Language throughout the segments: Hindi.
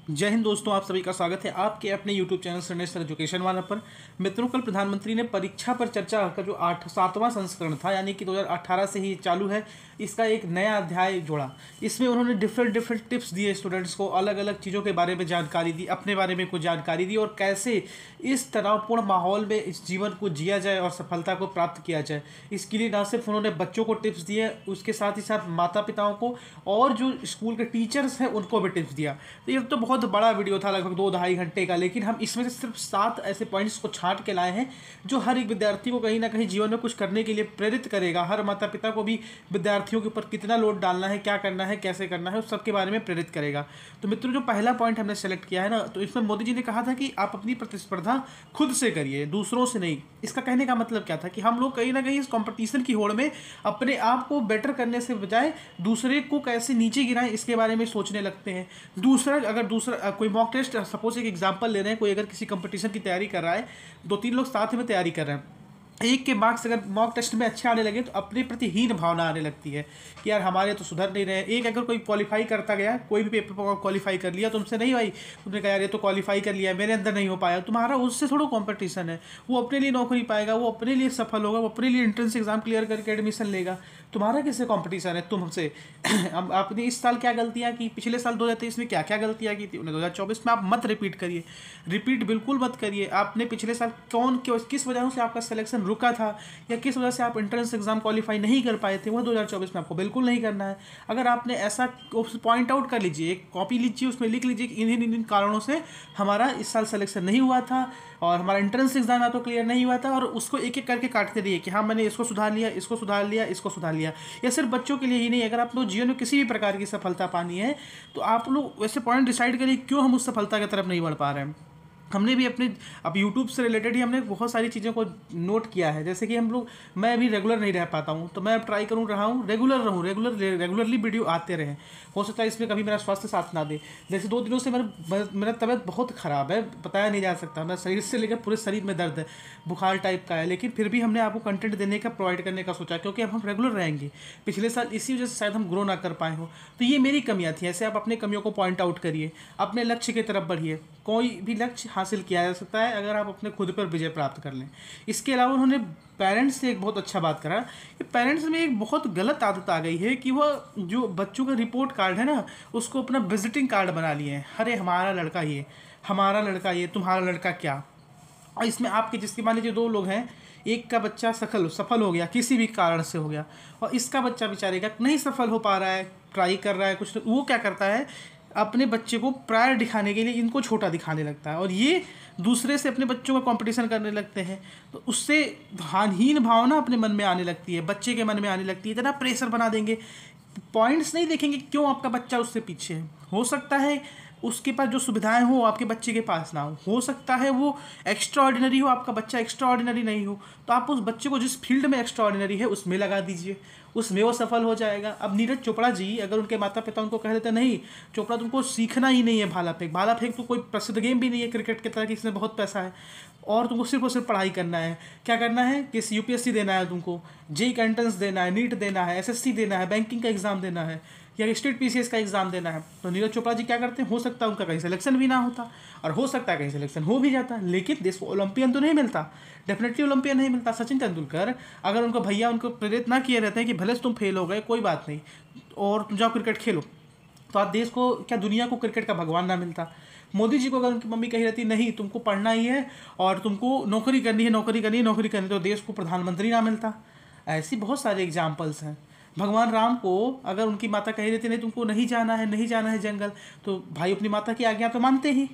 जय हिंद दोस्तों, आप सभी का स्वागत है आपके अपने YouTube चैनल सरनेस सर एजुकेशन वाला पर। मित्रों, कल प्रधानमंत्री ने परीक्षा पर चर्चा का जो 7वां संस्करण था, यानी कि 2018 से ही चालू है, इसका एक नया अध्याय जोड़ा। इसमें उन्होंने डिफरेंट टिप्स दिए स्टूडेंट्स को, अलग अलग चीज़ों के बारे में जानकारी दी, अपने बारे में कुछ जानकारी दी और कैसे इस तनावपूर्ण माहौल में इस जीवन को जिया जाए और सफलता को प्राप्त किया जाए। इसके लिए न सिर्फ उन्होंने बच्चों को टिप्स दिए, उसके साथ ही साथ माता पिताओं को और जो स्कूल के टीचर्स हैं उनको भी टिप्स दिया। तो ये तो बहुत बड़ा वीडियो था, लगभग 2-2.5 घंटे का, लेकिन हम इसमें से सिर्फ 7 ऐसे पॉइंट्स को छांट के लाए हैं जो हर एक विद्यार्थी को कहीं ना कहीं जीवन में कुछ करने के लिए प्रेरित करेगा। हर माता पिता को भी विद्यार्थियों के ऊपर कितना लोड डालना है, क्या करना है, कैसे करना है, उस सब के बारे में प्रेरित करेगा। तो मित्रों, जो पहला पॉइंट हमने सेलेक्ट किया है ना, तो इसमें मोदी जी ने कहा था कि आप अपनी प्रतिस्पर्धा खुद से करिए, दूसरों से नहीं। इसका कहने का मतलब क्या था कि हम लोग कहीं ना कहीं इस कंपटीशन की होड़ में अपने आप को बेटर करने से बजाय दूसरे को कैसे नीचे गिराएं इसके बारे में सोचने लगते हैं। दूसरा कोई मॉक टेस्ट, सपोज एक एग्जांपल ले रहे हैं, कोई अगर किसी कंपटीशन की तैयारी कर रहा है, 2-3 लोग साथ में तैयारी कर रहे हैं, एक के मार्क्स अगर मॉक टेस्ट में अच्छे आने लगे तो अपने प्रति हीन भावना आने लगती है कि यार हमारे तो सुधर नहीं रहे। एक अगर कोई क्वालिफाई करता गया, कोई भी पेपर क्वालिफाई कर लिया, तुमसे नहीं भाई, तुमने कहा यार ये तो क्वालिफाई कर लिया, मेरे अंदर नहीं हो पाया, तुम्हारा उससे थोड़ा कंपटीशन है। वो अपने लिए नौकरी पाएगा, वो अपने लिए सफल होगा, वो अपने लिए एंट्रेंस एग्जाम क्लियर करके एडमिशन लेगा। तुम्हारा किससे कंपटीशन है? तुमसे। आपने इस साल क्या गलतियाँ की, पिछले साल 2023 में क्या क्या गलतियाँ की थी, उन्हें 2024 में आप मत रिपीट करिए। रिपीट बिल्कुल मत करिए। आपने पिछले साल किस वजह से आपका सिलेक्शन रुका था या किस वजह से आप एंट्रेंस एग्जाम क्वालिफाई नहीं कर पाए थे, वह 2024 में आपको बिल्कुल नहीं करना है। अगर आपने ऐसा पॉइंट आउट कर लीजिए, एक कॉपी लीजिए, उसमें लिख लीजिए कि इन कारणों से हमारा इस साल सिलेक्शन नहीं हुआ था और हमारा एंट्रेंस एग्जाम या तो क्लियर नहीं हुआ था, और उसको एक एक करके काटते रहिए कि हाँ मैंने इसको सुधार लिया, इसको सुधार लिया, इसको सुधार लिया। या सिर्फ बच्चों के लिए ही नहीं, अगर आप लोग जीवन में किसी भी प्रकार की सफलता पानी है तो आप लोग वैसे पॉइंट डिसाइड करिए क्यों हम उस सफलता की तरफ नहीं बढ़ पा रहे हैं। हमने भी अपने अब यूट्यूब से रिलेटेड ही हमने बहुत सारी चीज़ों को नोट किया है। जैसे कि मैं अभी रेगुलर नहीं रह पाता हूँ, तो मैं अब ट्राई रहा हूँ रेगुलरली वीडियो आते रहें। हो सकता है इसमें कभी मेरा स्वास्थ्य साथ ना दे। जैसे 2 दिनों से मेरा तबीयत बहुत ख़राब है, बताया नहीं जा सकता। मेरा शरीर से लेकर पूरे शरीर में दर्द है, बुखार टाइप का है, लेकिन फिर भी हमने आपको कंटेंट देने का, प्रोवाइड करने का सोचा, क्योंकि अब हम रेगुलर रहेंगे। पिछले साल इसी वजह से शायद हम ग्रो ना कर पाए हो, तो ये मेरी कमियाँ थी। ऐसे आप अपने कमियों को पॉइंट आउट करिए, अपने लक्ष्य की तरफ बढ़िए। कोई भी लक्ष्य हासिल किया जा सकता है अगर आप अपने खुद पर विजय प्राप्त कर लें। इसके अलावा उन्होंने पेरेंट्स से एक बहुत अच्छा बात करा कि पेरेंट्स में एक बहुत गलत आदत आ गई है कि वह जो बच्चों का रिपोर्ट कार्ड है ना, उसको अपना विजिटिंग कार्ड बना लिए हैं। अरे हमारा लड़का ये, हमारा लड़का ये, तुम्हारा लड़का क्या। और इसमें आपके, जिसके मान लीजिए 2 लोग हैं, एक का बच्चा सफल हो गया, किसी भी कारण से हो गया, और इसका बच्चा बेचारे का नहीं सफल हो पा रहा है, ट्राई कर रहा है कुछ, तो वो क्या करता है, अपने बच्चे को प्रायर दिखाने के लिए इनको छोटा दिखाने लगता है और ये दूसरे से अपने बच्चों का कंपटीशन करने लगते हैं। तो उससे हीन भावना अपने मन में आने लगती है, बच्चे के मन में आने लगती है। इतना प्रेशर बना देंगे, पॉइंट्स नहीं देखेंगे क्यों आपका बच्चा उससे पीछे है। हो सकता है उसके पास जो सुविधाएं हो आपके बच्चे के पास ना हो सकता है वो एक्स्ट्रा ऑर्डिनरी हो, आपका बच्चा एक्स्ट्रा ऑर्डिनरी नहीं हो, तो आप उस बच्चे को जिस फील्ड में एक्स्ट्रा ऑर्डिनरी है उसमें लगा दीजिए, उसमें वो सफल हो जाएगा। अब नीरज चोपड़ा जी, अगर उनके माता पिता उनको कह देते नहीं चोपड़ा तुमको सीखना ही नहीं है भाला फेंक तो कोई प्रसिद्ध गेम भी नहीं है क्रिकेट की तरह कि इसमें बहुत पैसा है और तुमको सिर्फ और सिर्फ पढ़ाई करना है, क्या करना है कि यूपीएससी देना है, तुमको जेईई का एंट्रेंस देना है, नीट देना है, एसएससी देना है, बैंकिंग का एग्जाम देना है या स्टेट पीसीएस का एग्जाम देना है, तो नीरज चोपड़ा जी क्या करते हैं, हो सकता है उनका कहीं सिलेक्शन भी ना होता और हो सकता है कहीं सिलेक्शन हो भी जाता, लेकिन देश को ओलंपियन तो नहीं मिलता, डेफिनेटली ओलंपियन नहीं मिलता। सचिन तेंदुलकर, अगर उनको भैया उनको प्रेरित ना किए रहते हैं कि भले से तुम फेल हो गए कोई बात नहीं और तुम जाओ क्रिकेट खेलो, तो आज देश को, क्या दुनिया को क्रिकेट का भगवान ना मिलता। मोदी जी को अगर उनकी मम्मी कही रहती नहीं तुमको पढ़ना ही है और तुमको नौकरी करनी है, तो देश को प्रधानमंत्री ना मिलता। ऐसी बहुत सारे एग्जाम्पल्स हैं। भगवान राम को अगर उनकी माता कही रहती नहीं तुमको नहीं जाना है जंगल, तो भाई अपनी माता की आज्ञा तो मानते ही,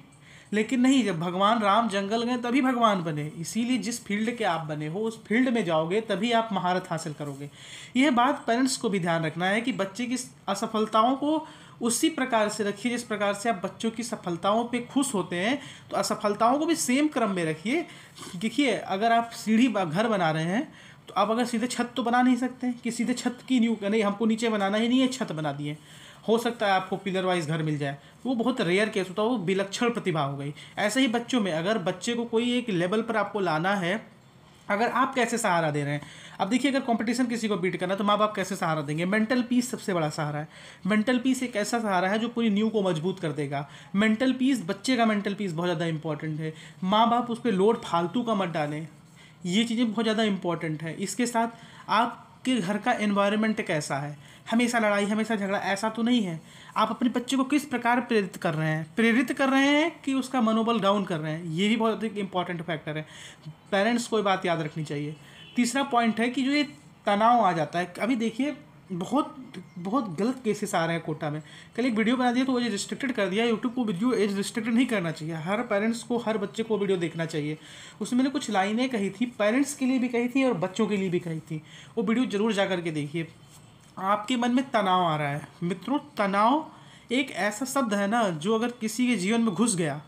लेकिन नहीं, जब भगवान राम जंगल गए तभी भगवान बने। इसीलिए जिस फील्ड के आप बने हो उस फील्ड में जाओगे तभी आप महारत हासिल करोगे। यह बात पेरेंट्स को भी ध्यान रखना है कि बच्चे की असफलताओं को उसी प्रकार से रखिए जिस प्रकार से आप बच्चों की सफलताओं पे खुश होते हैं, तो असफलताओं को भी सेम क्रम में रखिए। देखिए, अगर आप सीढ़ी घर बना रहे हैं तो आप अगर सीधे छत तो बना नहीं सकते कि सीधे छत की नहीं, हमको नीचे बनाना ही नहीं है, छत बना दिए। हो सकता है आपको पिलर वाइज घर मिल जाए, वो बहुत रेयर केस होता है, वो विलक्षण प्रतिभा हो गई। ऐसे ही बच्चों में अगर बच्चे को कोई एक लेवल पर आपको लाना है अगर आप कैसे सहारा दे रहे हैं। अब देखिए, अगर कंपटीशन किसी को बीट करना है तो माँ बाप कैसे सहारा देंगे। मेंटल पीस सबसे बड़ा सहारा है। मेंटल पीस एक ऐसा सहारा है जो पूरी नींव को मजबूत कर देगा। मेंटल पीस, बच्चे का मेंटल पीस बहुत ज़्यादा इंपॉर्टेंट है। माँ बाप उस पर लोड फालतू का मत डालें, ये चीज़ें बहुत ज़्यादा इंपॉर्टेंट है। इसके साथ आपके घर का एनवायरनमेंट कैसा है, हमेशा लड़ाई हमेशा झगड़ा, ऐसा तो नहीं है। आप अपने बच्चे को किस प्रकार प्रेरित कर रहे हैं कि उसका मनोबल डाउन कर रहे हैं, ये भी बहुत एक इंपॉर्टेंट फैक्टर है। पेरेंट्स को ये बात याद रखनी चाहिए। तीसरा पॉइंट है कि जो ये तनाव आ जाता है, अभी देखिए बहुत बहुत गलत केसेस आ रहे हैं कोटा में। कल एक वीडियो बना दिया तो वो रिस्ट्रिक्टेड कर दिया। यूट्यूब को वीडियो एज रिस्ट्रिक्टेड नहीं करना चाहिए, हर पेरेंट्स को हर बच्चे को वीडियो देखना चाहिए। उसमें मैंने कुछ लाइनें कही थी, पेरेंट्स के लिए भी कही थी और बच्चों के लिए भी कही थी। वो वीडियो जरूर जा करके देखिए। आपके मन में तनाव आ रहा है मित्रों, तनाव एक ऐसा शब्द है ना जो अगर किसी के जीवन में घुस गया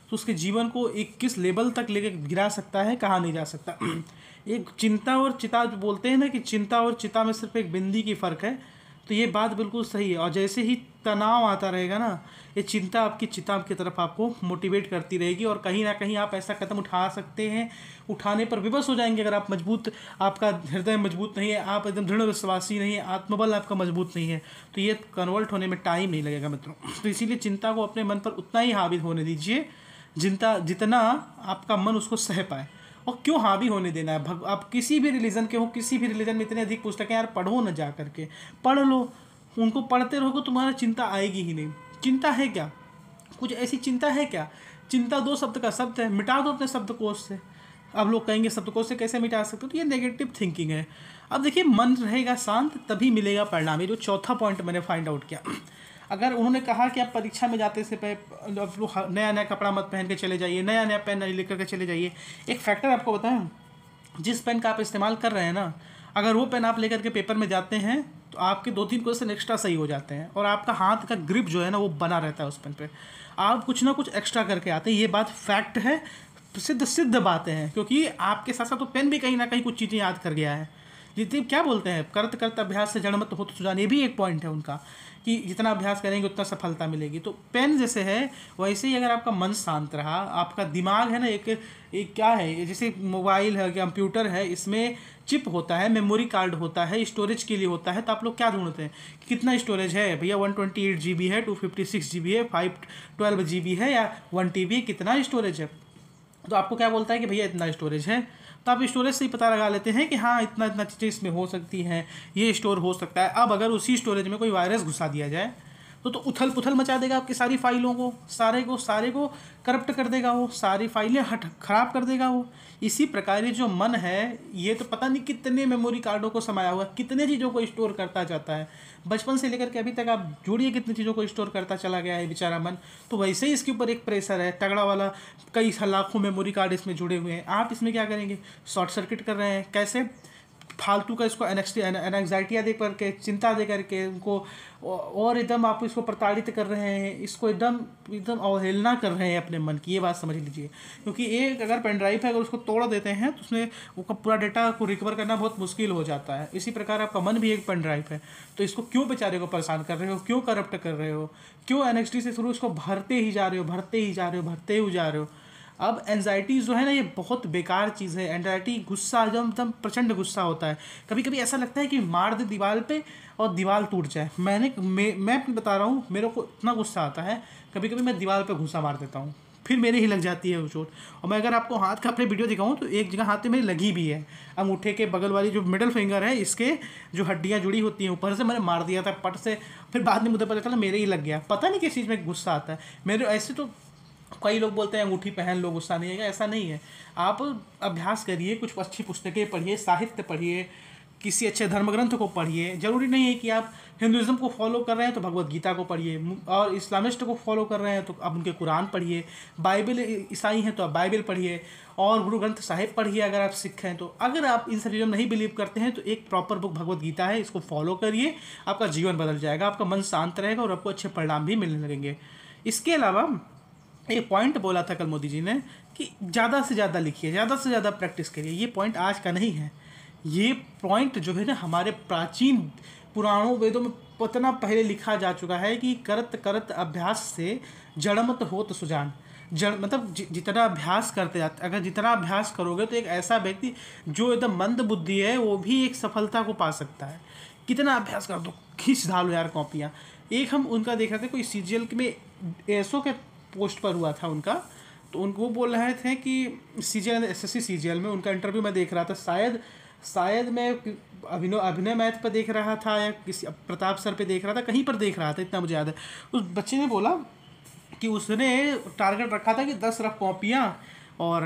तो उसके जीवन को एक किस लेवल तक लेके गिरा सकता है, कहा नहीं जा सकता। एक चिंता और चिता जो बोलते हैं ना कि चिंता और चिता में सिर्फ एक बिंदी की फ़र्क है, तो ये बात बिल्कुल सही है। और जैसे ही तनाव आता रहेगा ना, ये चिंता आपकी चिता की तरफ आपको मोटिवेट करती रहेगी और कहीं ना कहीं आप ऐसा कदम उठा सकते हैं, उठाने पर विवश हो जाएंगे। अगर आप मजबूत, आपका हृदय मजबूत नहीं है, आप एकदम दृढ़ विश्वासी नहीं है, आत्मबल आपका मजबूत नहीं है, तो ये कन्वर्ट होने में टाइम नहीं लगेगा मित्रों। तो इसीलिए चिंता को अपने मन पर उतना ही हावी होने दीजिए जितना आपका मन उसको सह पाए। और क्यों हावी होने देना है। आप किसी भी रिलीजन के हो, किसी भी रिलीजन में इतने अधिक पुस्तकें यार पढ़ो ना, जा करके पढ़ लो। उनको पढ़ते रहोगे तुम्हारा चिंता आएगी ही नहीं। चिंता है क्या, कुछ ऐसी चिंता है क्या। चिंता दो शब्द का शब्द है, मिटा दो अपने शब्दकोश से। अब लोग कहेंगे शब्दकोश से कैसे मिटा सकते हो, तो ये नेगेटिव थिंकिंग है। अब देखिए, मन रहेगा शांत तभी मिलेगा परिणाम। ये जो चौथा पॉइंट मैंने फाइंड आउट किया, अगर उन्होंने कहा कि आप परीक्षा में जाते से पहले नया नया कपड़ा मत पहन के चले जाइए, नया नया पेन नहीं लेकर के चले जाइए। एक फैक्टर आपको बताएं, जिस पेन का आप इस्तेमाल कर रहे हैं ना, अगर वो पेन आप लेकर के पेपर में जाते हैं तो आपके 2-3 क्वेश्चन एक्स्ट्रा सही हो जाते हैं और आपका हाथ का ग्रिप जो है ना वो बना रहता है उस पेन पे। आप कुछ ना कुछ एक्स्ट्रा करके आते हैं, ये बात फैक्ट है, सिद्ध बातें हैं। क्योंकि आपके साथ साथ तो पेन भी कहीं ना कहीं कुछ चीज़ें याद कर गया है। जितने क्या बोलते हैं, करत करत अभ्यास से जड़ मत हो तो सुजान, ये भी एक पॉइंट है उनका कि जितना अभ्यास करेंगे उतना सफलता मिलेगी। तो पेन जैसे है वैसे ही अगर आपका मन शांत रहा, आपका दिमाग है ना, एक क्या है, जैसे मोबाइल है, कंप्यूटर है, इसमें चिप होता है, मेमोरी कार्ड होता है, स्टोरेज के लिए होता है। तो आप लोग क्या ढूंढते हैं कि कितना स्टोरेज है भैया, 128 GB है, 256 GB है, 512 GB है या 1 TB, कितना स्टोरेज है। तो आपको क्या बोलता है कि भैया इतना स्टोरेज है, तो आप स्टोरेज से ही पता लगा लेते हैं कि हाँ इतना इतना चीज़ें इसमें हो सकती हैं, ये स्टोर हो सकता है। अब अगर उसी स्टोरेज में कोई वायरस घुसा दिया जाए तो उथल पुथल मचा देगा आपकी सारी फाइलों को, सारे को करप्ट कर देगा, वो सारी फाइलें खराब कर देगा वो। इसी प्रकार ये जो मन है, ये तो पता नहीं कितने मेमोरी कार्डों को समाया हुआ, कितने चीज़ों को स्टोर करता जाता है। बचपन से लेकर के अभी तक आप जोड़िए कितनी चीज़ों को स्टोर करता चला गया है बेचारा मन। तो वैसे ही इसके ऊपर एक प्रेशर है तगड़ा वाला, कई लाखों मेमोरी कार्ड इसमें जुड़े हुए हैं। आप इसमें क्या करेंगे, शॉर्ट सर्किट कर रहे हैं। कैसे, फालतू का इसको एनजाइटियाँ दे करके, चिंता दे करके उनको, और एकदम आप इसको प्रताड़ित कर रहे हैं, इसको एकदम अवहेलना कर रहे हैं अपने मन की, ये बात समझ लीजिए। क्योंकि एक अगर पेन ड्राइव है, अगर उसको तोड़ देते हैं तो उसमें वो पूरा डेटा को रिकवर करना बहुत मुश्किल हो जाता है। इसी प्रकार आपका मन भी एक पेन ड्राइव है, तो इसको क्यों बेचारे को परेशान कर रहे हो, क्यों करप्ट कर रहे हो, क्यों NXT से शुरू इसको भरते ही जा रहे हो। अब एनजाइटी जो है ना, ये बहुत बेकार चीज़ है। एनजाइटी गुस्सा, एकदम प्रचंड गुस्सा होता है। कभी कभी ऐसा लगता है कि मार दे दीवार पे और दीवार टूट जाए। मैं बता रहा हूँ, मेरे को इतना गुस्सा आता है, कभी कभी मैं दीवार पे घुसा मार देता हूँ, फिर मेरे ही लग जाती है वो चोट। और मैं अगर आपको हाथ का अपने वीडियो दिखाऊँ तो एक जगह हाथ में मेरी लगी भी है, अंगूठे के बगल वाली जो मिडल फिंगर है, इसके जो हड्डियाँ जुड़ी होती हैं ऊपर से, मैंने मार दिया था पट से। फिर बाद में मुझे पता चला मेरे ही लग गया। पता नहीं किस चीज़ में गुस्सा आता है मेरे। ऐसे तो कई लोग बोलते हैं अंगूठी पहन लो गुस्सा नहीं आएगा, ऐसा नहीं है। आप अभ्यास करिए, कुछ अच्छी पुस्तकें पढ़िए, साहित्य पढ़िए, किसी अच्छे धर्म ग्रंथ को पढ़िए। जरूरी नहीं है कि आप हिंदुज़म को फॉलो कर रहे हैं तो भगवत गीता को पढ़िए, और इस्लामिस्ट को फॉलो कर रहे हैं तो आप उनके कुरान पढ़िए, बाइबल ईसाई हैं तो आप बाइबल पढ़िए, और गुरु ग्रंथ साहिब पढ़िए अगर आप सिख हैं तो। अगर आप इन सब चीज़ों में नहीं बिलीव करते हैं तो एक प्रॉपर बुक भगवत गीता है, इसको फॉलो करिए, आपका जीवन बदल जाएगा, आपका मन शांत रहेगा और आपको अच्छे परिणाम भी मिलने लगेंगे। इसके अलावा एक पॉइंट बोला था कल मोदी जी ने कि ज़्यादा से ज़्यादा लिखिए, ज़्यादा से ज़्यादा प्रैक्टिस करिए। ये पॉइंट आज का नहीं है, ये पॉइंट जो है ना हमारे प्राचीन पुराणों वेदों में इतना पहले लिखा जा चुका है कि करत करत अभ्यास से जड़मत होत सुजान। मतलब जितना अभ्यास करते जाते, अगर जितना अभ्यास करोगे तो एक ऐसा व्यक्ति जो एकदम मंद बुद्धि है वो भी एक सफलता को पा सकता है। कितना अभ्यास कर दो, खींच डालो यार कॉपियाँ। एक हम उनका देख रहे थे, कोई सीजीएल में एसओ के पोस्ट पर हुआ था उनका, तो उनको बोल रहे थे कि सीजीएल एसएससी सीजीएल में उनका इंटरव्यू मैं देख रहा था, शायद मैं अभिनय मैथ पर देख रहा था या किसी प्रताप सर पे देख रहा था, कहीं पर देख रहा था, इतना मुझे याद है। उस बच्चे ने बोला कि उसने टारगेट रखा था कि 10 रफ कॉपियाँ और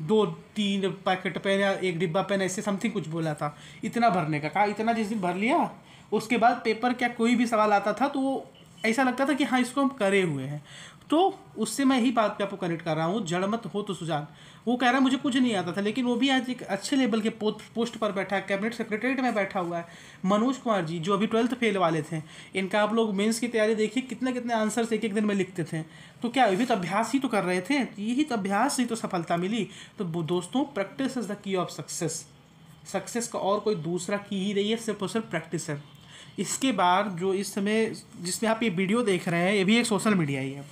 2-3 पैकेट पेन या 1 डिब्बा पेन, ऐसे समथिंग कुछ बोला था, इतना भरने का। कहा इतना जिस दिन भर लिया, उसके बाद पेपर क्या कोई भी सवाल आता था तो वो ऐसा लगता था कि हाँ इसको हम करे हुए हैं। तो उससे मैं यही बात पे आपको कनेक्ट कर रहा हूँ, जड़ मत हो तो सुजान। वो कह रहा है मुझे कुछ नहीं आता था, लेकिन वो भी आज एक अच्छे लेवल के पोस्ट पर बैठा है, कैबिनेट सेक्रेटरीट में बैठा हुआ है। मनोज कुमार जी जो अभी 12th फेल वाले थे, इनका आप लोग मेंस की तैयारी देखिए, कितने कितने आंसर्स एक दिन में लिखते थे। तो क्या अभी तो अभ्यास ही तो कर रहे थे, यही तो अभ्यास ही तो सफलता मिली। तो दोस्तों, practice is the key of success का और कोई दूसरा की ही नहीं है, सिर्फ और सिर्फ प्रैक्टिस है। इसके बाद जो इस समय जिसमें आप ये वीडियो देख रहे हैं, ये भी एक सोशल मीडिया ही है।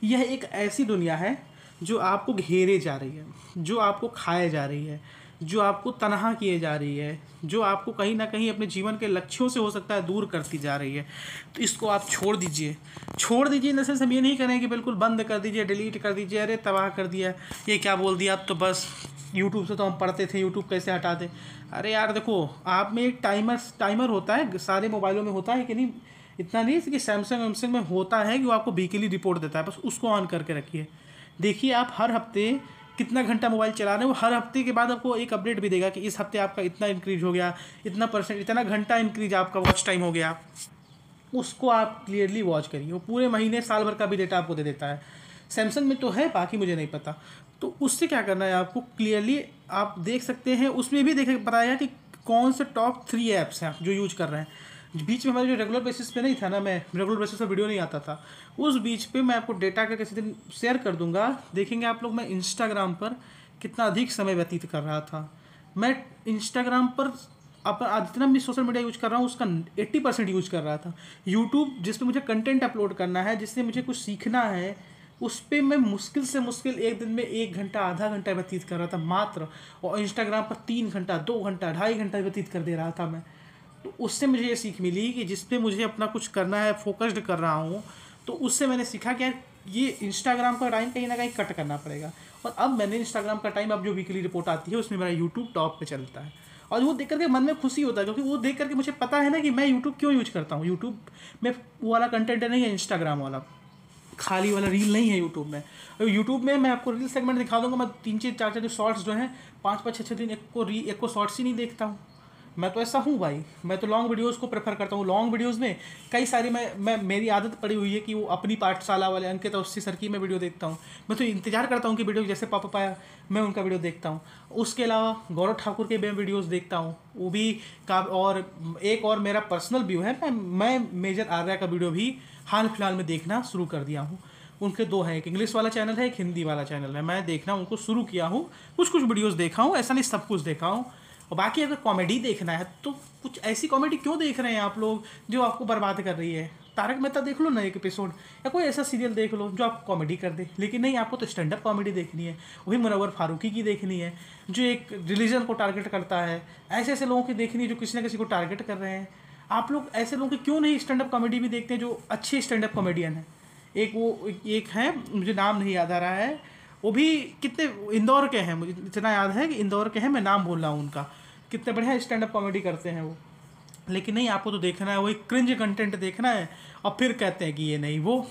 यह एक ऐसी दुनिया है जो आपको घेरे जा रही है, जो आपको खाए जा रही है, जो आपको तनहा किए जा रही है, जो आपको कहीं ना कहीं अपने जीवन के लक्ष्यों से हो सकता है दूर करती जा रही है। तो इसको आप छोड़ दीजिए इन सेंस हम ये नहीं करें कि बिल्कुल बंद कर दीजिए, डिलीट कर दीजिए, अरे तबाह कर दिया, ये क्या बोल दिया, अब तो बस यूट्यूब से तो हम पढ़ते थे, यूट्यूब कैसे हटा दें। अरे यार देखो, आप में एक टाइमर होता है, सारे मोबाइलों में होता है कि नहीं, इतना नहीं कि सैमसंग में होता है कि वो आपको वीकली रिपोर्ट देता है, बस उसको ऑन करके रखिए। देखिए आप हर हफ्ते कितना घंटा मोबाइल चला रहे हैं, वो हर हफ्ते के बाद आपको एक अपडेट भी देगा कि इस हफ्ते आपका इतना इंक्रीज हो गया, इतना %, इतना घंटा इंक्रीज आपका वॉच टाइम हो गया। उसको आप क्लियरली वॉच करिए, वो पूरे महीने साल भर का भी डेटा आपको दे देता है। सैमसंग में तो है, बाकी मुझे नहीं पता। तो उससे क्या करना है आपको, क्लियरली आप देख सकते हैं, उसमें भी बताया कि कौन से टॉप 3 ऐप्स हैं जो यूज कर रहे हैं। बीच में हमारे जो रेगुलर बेसिस पे नहीं था ना, मैं रेगुलर बेसिस पर वीडियो नहीं आता था, उस बीच पे मैं आपको डेटा का किसी दिन शेयर कर दूंगा, देखेंगे आप लोग। मैं इंस्टाग्राम पर कितना अधिक समय व्यतीत कर रहा था। मैं इंस्टाग्राम पर जितना भी सोशल मीडिया यूज कर रहा हूँ उसका 80% यूज कर रहा था। यूट्यूब जिस पे मुझे कंटेंट अपलोड करना है, जिससे मुझे कुछ सीखना है, उस पर मैं मुश्किल से मुश्किल एक दिन में 1 घंटा आधा घंटा व्यतीत कर रहा था मात्र, और इंस्टाग्राम पर 3 घंटा 2 घंटा 2.5 घंटा व्यतीत कर दे रहा था मैं। तो उससे मुझे ये सीख मिली कि जिस पे मुझे अपना कुछ करना है, फोकस्ड कर रहा हूँ, तो उससे मैंने सीखा कि यार ये इंस्टाग्राम का टाइम कहीं ना कहीं कट करना पड़ेगा। और अब मैंने इंस्टाग्राम का टाइम, अब जो वीकली रिपोर्ट आती है उसमें मेरा यूट्यूब टॉप पे चलता है, और वो देख करके मन में खुशी होता है, क्योंकि वो देख करके मुझे पता है ना कि मैं यूट्यूब क्यों यूज करता हूँ। यूट्यूब में वो वाला कंटेंट नहीं है, इंस्टाग्राम वाला खाली वाला रील नहीं है यूट्यूब में। यूट्यूब में मैं आपको रील सेगमेंट दिखा दूंगा, मैं 3-4 जो शॉर्ट्स जो हैं 5-5 6 दिन एक को शॉर्ट्स ही नहीं देखता हूँ। मैं तो ऐसा हूँ भाई, मैं तो लॉन्ग वीडियोस को प्रेफर करता हूँ। लॉन्ग वीडियोस में कई सारी मैं मेरी आदत पड़ी हुई है कि वो अपनी पाठशाला वाले अंकित अवस्थी सर की मैं वीडियो देखता हूँ। मैं तो इंतजार करता हूँ कि वीडियो जैसे पापा पाया मैं उनका वीडियो देखता हूँ। उसके अलावा गौरव ठाकुर के मैं वीडियोज़ देखता हूँ, वो भी और एक और मेरा पर्सनल व्यू है, मैं मेजर आर्या का वीडियो भी हाल फिलहाल में देखना शुरू कर दिया हूँ। उनके 2 हैं, एक इंग्लिश वाला चैनल है, एक हिंदी वाला चैनल है। मैं देखना उनको शुरू किया हूँ, कुछ वीडियोस देखा हूँ, ऐसा नहीं सब कुछ देखा हूँ। और बाकी अगर कॉमेडी देखना है तो कुछ ऐसी कॉमेडी क्यों देख रहे हैं आप लोग जो आपको बर्बाद कर रही है। तारक मेहता देख लो ना एक एपिसोड, या कोई ऐसा सीरियल देख लो जो आपको कॉमेडी कर दे। लेकिन नहीं, आपको तो स्टैंड अप कॉमेडी देखनी है, वही मुनव्वर फारूकी की देखनी है जो एक रिलीजन को टारगेट करता है। ऐसे लोगों की देखनी है जो किसी न किसी को टारगेट कर रहे हैं। आप लोग ऐसे लोगों की क्यों नहीं स्टैंड अप कॉमेडी भी देखते हैं जो अच्छे स्टैंड अप कॉमेडियन हैं। एक है, मुझे नाम नहीं याद आ रहा है, वो भी कितने इंदौर के हैं, मुझे इतना याद है कि इंदौर के हैं, मैं नाम बोल रहा हूँ उनका। कितने बढ़िया स्टैंड अप कॉमेडी करते हैं वो। लेकिन नहीं, आपको तो देखना है वही क्रिंज कंटेंट देखना है, और फिर कहते हैं कि ये नहीं। वो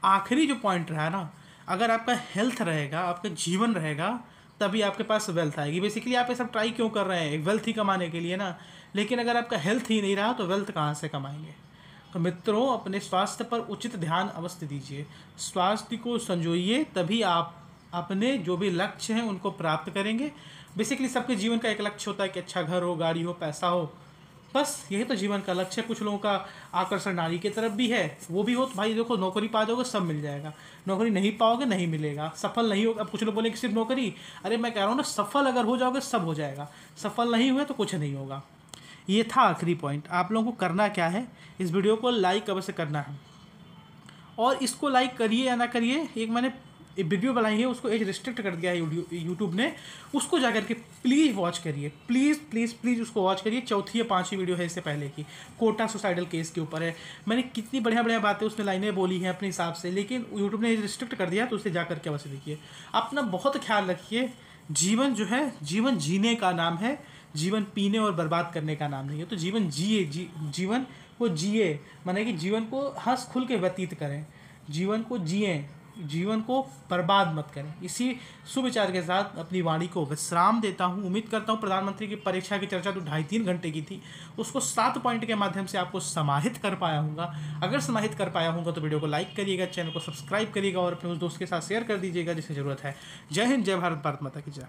आखिरी जो पॉइंट रहा ना, अगर आपका हेल्थ रहेगा, आपका जीवन रहेगा, तभी आपके पास वेल्थ आएगी। बेसिकली आप ये सब ट्राई क्यों कर रहे हैं, वेल्थ ही कमाने के लिए ना। लेकिन अगर आपका हेल्थ ही नहीं रहा तो वेल्थ कहाँ से कमाएंगे। तो मित्रों, अपने स्वास्थ्य पर उचित ध्यान अवश्य दीजिए, स्वास्थ्य को संजोइए, तभी आप अपने जो भी लक्ष्य हैं उनको प्राप्त करेंगे। बेसिकली सबके जीवन का एक लक्ष्य होता है कि अच्छा घर हो, गाड़ी हो, पैसा हो, बस यही तो जीवन का लक्ष्य है। कुछ लोगों का आकर्षण नारी की तरफ भी है, वो भी हो तो भाई देखो, नौकरी पा दोगे सब मिल जाएगा, नौकरी नहीं पाओगे नहीं मिलेगा, सफल नहीं होगा। अब कुछ लोग बोले कि सिर्फ नौकरी, अरे मैं कह रहा हूँ ना, सफल अगर हो जाओगे सब हो जाएगा, सफल नहीं हुए तो कुछ नहीं होगा। ये था आखिरी पॉइंट। आप लोगों को करना क्या है, इस वीडियो को लाइक अवश्य करना है, और इसको लाइक करिए या ना करिए, एक मैंने वीडियो बनाई है उसको एज रिस्ट्रिक्ट कर दिया है यूट्यूब ने, उसको जाकर के प्लीज़ वॉच करिए, प्लीज़ प्लीज़ प्लीज़ उसको वॉच करिए। चौथी या पांचवी वीडियो है इससे पहले की, कोटा सुसाइडल केस के ऊपर है। मैंने कितनी बढ़िया बढ़िया बातें उसमें लाइनें बोली हैं अपने हिसाब से, लेकिन यूट्यूब ने एज रिस्ट्रिक्ट कर दिया, तो उसे जाकर के अवश्य देखिए। अपना बहुत ख्याल रखिए। जीवन जो है, जीवन जीने का नाम है, जीवन पीने और बर्बाद करने का नाम नहीं है। तो जीवन जिए, जीवन को जिए, माने कि जीवन को हंस खुल के व्यतीत करें, जीवन को जिए, जीवन को बर्बाद मत करें। इसी सुविचार के साथ अपनी वाणी को विश्राम देता हूँ। उम्मीद करता हूँ प्रधानमंत्री की परीक्षा की चर्चा जो 2.5-3 घंटे की थी, उसको 7 पॉइंट के माध्यम से आपको समाहित कर पाया हूँगा। अगर समाहित कर पाया हूँगा तो वीडियो को लाइक करिएगा, चैनल को सब्सक्राइब करिएगा और अपने उस दोस्त के साथ शेयर कर दीजिएगा जिसे ज़रूरत है। जय हिंद, जय भारत, भारत माता की जय।